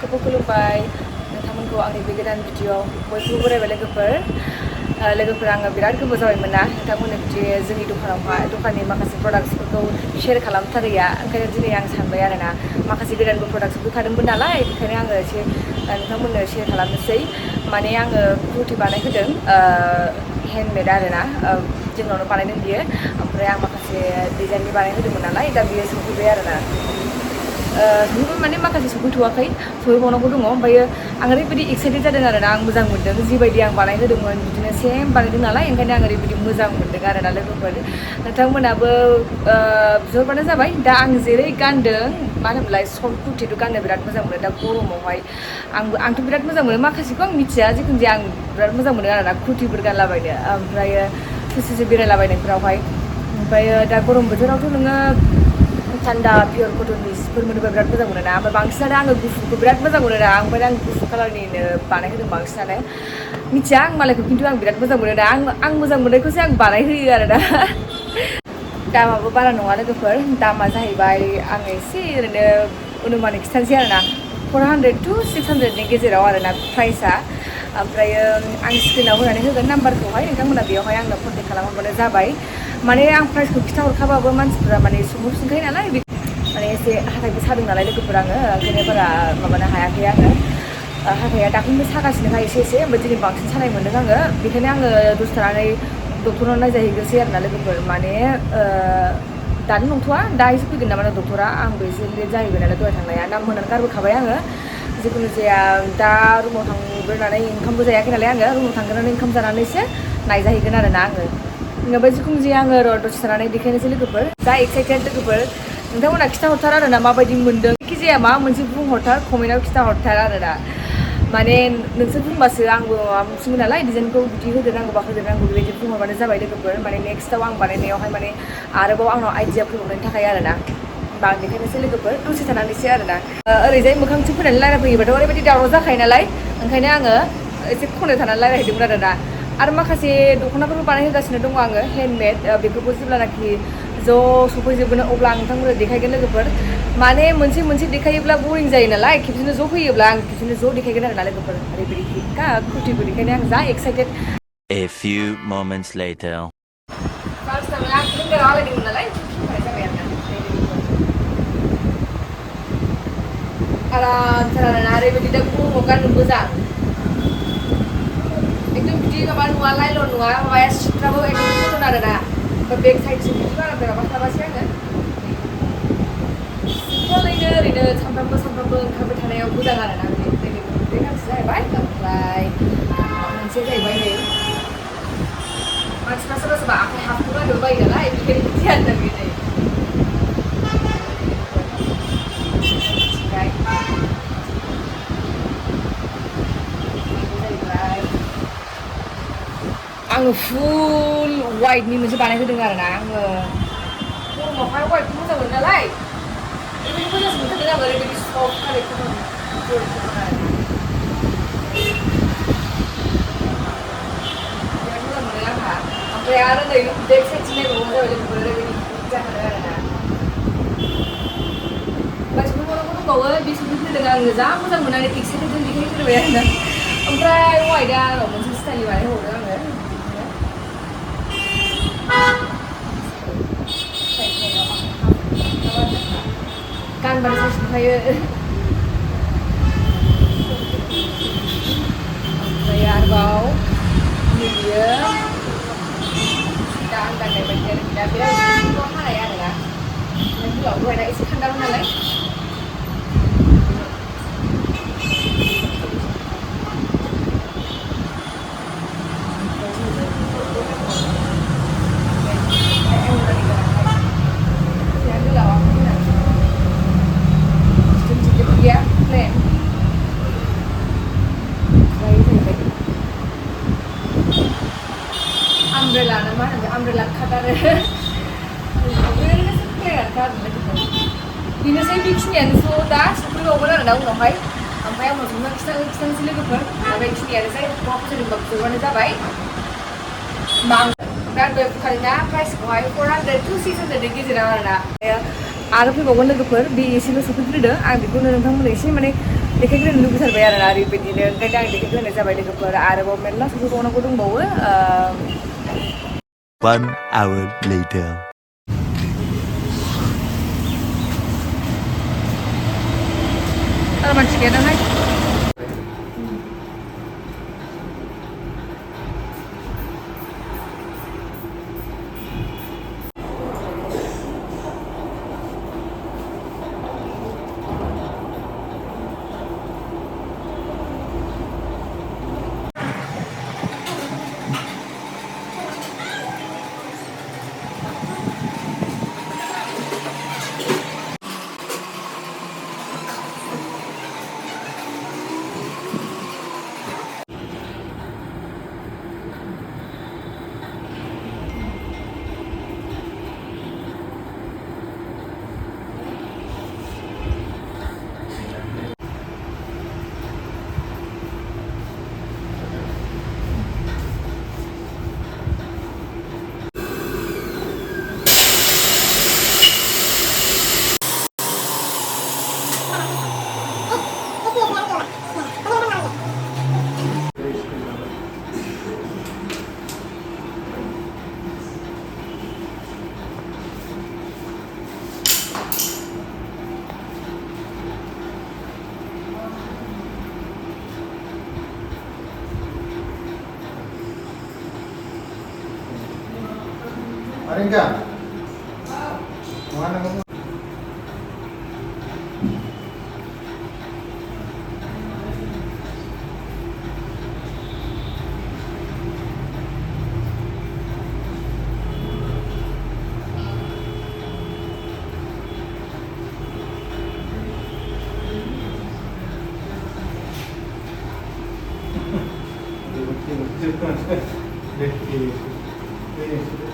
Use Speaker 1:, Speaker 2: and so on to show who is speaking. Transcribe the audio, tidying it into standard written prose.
Speaker 1: खुलुमबाय नोंथांमोनखौ आंनि बे गोदान भिडिअ बयखौबो बरायबाय लोगोफोर आङो बिराद गोबाव जाबायमोन ना नोंथांमोननो बिदि जोंनि दखाननि माखासे प्रडाक्ट्सफोरखौ शेयार खालामथारैया ओंखायनो दिनै आं सानबाय आरोना माखासे गोदानबो प्रडाक्ट्स फैखादोंमोन नालाय बेखायनो आङो एसे नोंथांमोननो शेयार खालामनोसै माने आङो कुर्ति बानायहोदों हेन्डमेड आरोना जोंनावनो बानायदों बियो ओमफ्राय आं माखासे डिजाइननि बानायहोदोंमोन नालाय दा बियो सफैबाय आरोना सफैबाय माने माखासे सफैथ'वाखै सफैबावनांगौ दङ ओमफ्रायो आं ओरैबायदि एक्साइटेड जादों आरोना आं मोजां मोनदों जिबायदि आं बानायहोदोंमोन बिदिनो सेम बानायदों नालाय ओंखायनो आं ओरैबायदि मोजां मोनदों आरोना लोगोफोर नोंथांमोनाबो बिहरबानो जाबाय दा आं जेरै गानदों मा होनोमोनलाय सर्ट कुर्टिथ' गाननो बिराद मोजां मोनो दा गरमावहाय आंथ' बिराद मोजां मोनो माखासेखौ आं मिथिया जिखुनु जाया आं बिराद मोजां मोनो आरोना कुर्टिफोर गानलाबायनो ओमफ्रायो ससे बेरायलाबायनायफ्रावहाय ओमफ्रायो दा गरम बोथोरावथ' नोङो थान्दा पियर कटननि जिफोर मोनोबा बिराद मोजां मोनो ना ओमफ्राय बांसिनानो आङो गुफुरखौ बिराद मोजां मोनो ना ओमफ्राय आं गुफुर कालारनिनो बानायहोदों बांसिनानो मिथिया आं मालायखौ खिन्थु आं बिराद मोजां मोनो ना आं मोजां मोननायखौसो आं बानायहोयो आरोना दामाबो बारा नङा लोगोफोर दामा जाहैबाय आङो एसे ओरैनो अनुमानिक खिथानोसै आरोना 400 to 600नि गेजेराव आरोना प्राइसआ ओमफ्रायो आं स्क्रिनाव होनानै होगोन नाम्बारखौहाय नोंथांमोना बेयावहाय आंनो कन्टेक्ट खालामहरबानो जाबाय माने आं प्राइसखौ खिथाहरखाबाबो मानसिफोरा माने सोंहरफिनखायो नालाय माने एसे हाथाइबो सादों नालाय लोगोफोर आङो ओंखायनो बारा माबानो हायाखै आङो हाथाइया दाख्लैबो सागासिनोखा एसे ओमफ्राय दिनै बांसिन सानाय मोन्दों आङो बेखायनो आङो दसे थानानै डक्टरनाव नायजाहैग्रोसै आरोना लोगोफोर माने दानो नंथ'वा दा एसे फैगोन नामा डक्टरा आंबो एसे लेट जाहैबाय नालाय दहाय थांनाया नाम होनानै गारबोखाबाय आङो जिखुनु जाया दा रुमाव थांग्रोनानै ओंखामबो जायाखै नालाय आङो रुमाव थांग्रोनानै ओंखाम जानानैसो नायजाहैगोन आरोना आङो ओमफ्राय जिखुनु जाया आङो दसे थानानै देखायनोसै लोगोफोर जा एक्साइटेड लोगोफोर नोंथांमोना खिथाहरथार आरोना माबायदि मोन्दों जायखिजाया माबा मोनसे बुंहरथार कमेन्टआव खिथाहरथार आरोना माने नोंसोर बुंबासो आंबो माबा मोनसिगोन नालाय डिजाइनखौ बिदि होदेरनांगौबा होदेरनांगौ बेबायदि बुंहरबानो जाबाय लोगोफोर माने नेक्स्टआव आं बानायनायावहाय माने आरोबाव आंनाव आइडिया फैबावनायनि थाखाय आरोना बा आं देखायनोसै लोगोफोर दसे थानानैसो आरोना ओरैजाय मोखांथिं फैनानै रायलायफैयोबाथ' ओरैबायदि दावराव जाखायो नालाय ओंखायनो आङो एसे खनायाव थानानै रायलायहैदोंमोन आरोना आरो माखासे दख'नाफोरबो बानायहोगासिनो दङ आङो हेन्डमेड बेफोरखौ जेब्लानाखि ज' सफैजोबगोन अब्ला आं नोंथांमोननो देखायगोन लोगोफोर माने मोनसे देखायोब्ला बरिं जायो नालाय खेबसेनो ज' फैयोब्ला आं खेबसेनो ज' देखायगोन आरोना लोगोफोर ओरैबायदि हिटखा कुर्टिखौ देखायनो आं जा excited
Speaker 2: A few moments later.
Speaker 1: फार्स्टआवनो आं फिलिंगाराव आलायदोंमोन नालाय फैनाय जाबाय आरोना आरामथार आरोना ओरैबायदि दा गरमाव गाननो मोजां एकदम बिदि माबा नुवा लाइलन नुवा माबाया सिफ्राबो एकदम कटन आरोना ओमफ्राय बेक साइडसिम बिदि बारा माबा खालामासै आङो सिम्पलैनो ओरैनो सानफ्रामबो ओंखारबाय थानायाव मोजां आरोना बे गांसे जाहैबाय ओमफ्राय मोनसे जाहैबाय नै मानसिफ्रा सोरबा आखाइ हाबखौ नागिर बायो नालाय बेखायनो बिदि आरोना बे नै आङो फुल वाइटनि मोनसे बानायहोदों आरोना आङो गरमावहाय वाइटखौ मोजां मोनो नालाय ओरैबायदि मोजांसो मोनथारदों आङो ओरैबायदि सफ्ट कालारखौ बिराद मोजां मोनो आंहा ओमफ्राय आरो नै बेक साइडथिं नायबावो जाबाय लोगोफोर ओरैबायदि जाखादों आरोना मानसिफोरखौ दंबावो बे सफैग्रोदों आङो जा मोजां मोननानै एक्साइटेडजों देखायग्रोबाय आरोना ओमफ्राय वाइटआ आंनाव मोनसे स्टाइलनि बानायहरदों आङो गानबानो साइज नुखायो ओमफ्राय आरोबाव बियो दा आं गाननाय बायदि आरो दा बिराद हानाय आरोना गोलाव दहायना एसे थान्दामोन नालाय umbrella na मा होनो umbrella cut आरो ओरैनो प्लेनखा आरो बेनोसै बेखिनियानोसो दा सफैबावगोन आरोना उनावहाय ओमफ्राय आं उनाव खिथानोसै लोगोफोर दा बेखिनियानोसै फैदोंबा बिहरबानो जाबाय दा दहाय बुखादोंना प्राइसखौहाय 400 to 600नि गेजेराव आरोना आरो फैबावगोन लोगोफोर बे एसेल' सफैग्रोदों आं बेखौनो नोंथांमोननो एसे माने देखायग्रोनो लुबैथारबाय आरोना ओरैबायदिनो ओंखायनो आं देखायग्रोनाय जाबाय लोगोफोर आरोबाव मेरला सफैबावनांगौ दंबावो
Speaker 2: 1 hour later.
Speaker 1: मानसि गैया दांहाय
Speaker 3: Ada enggak? Mana kamu? Betul.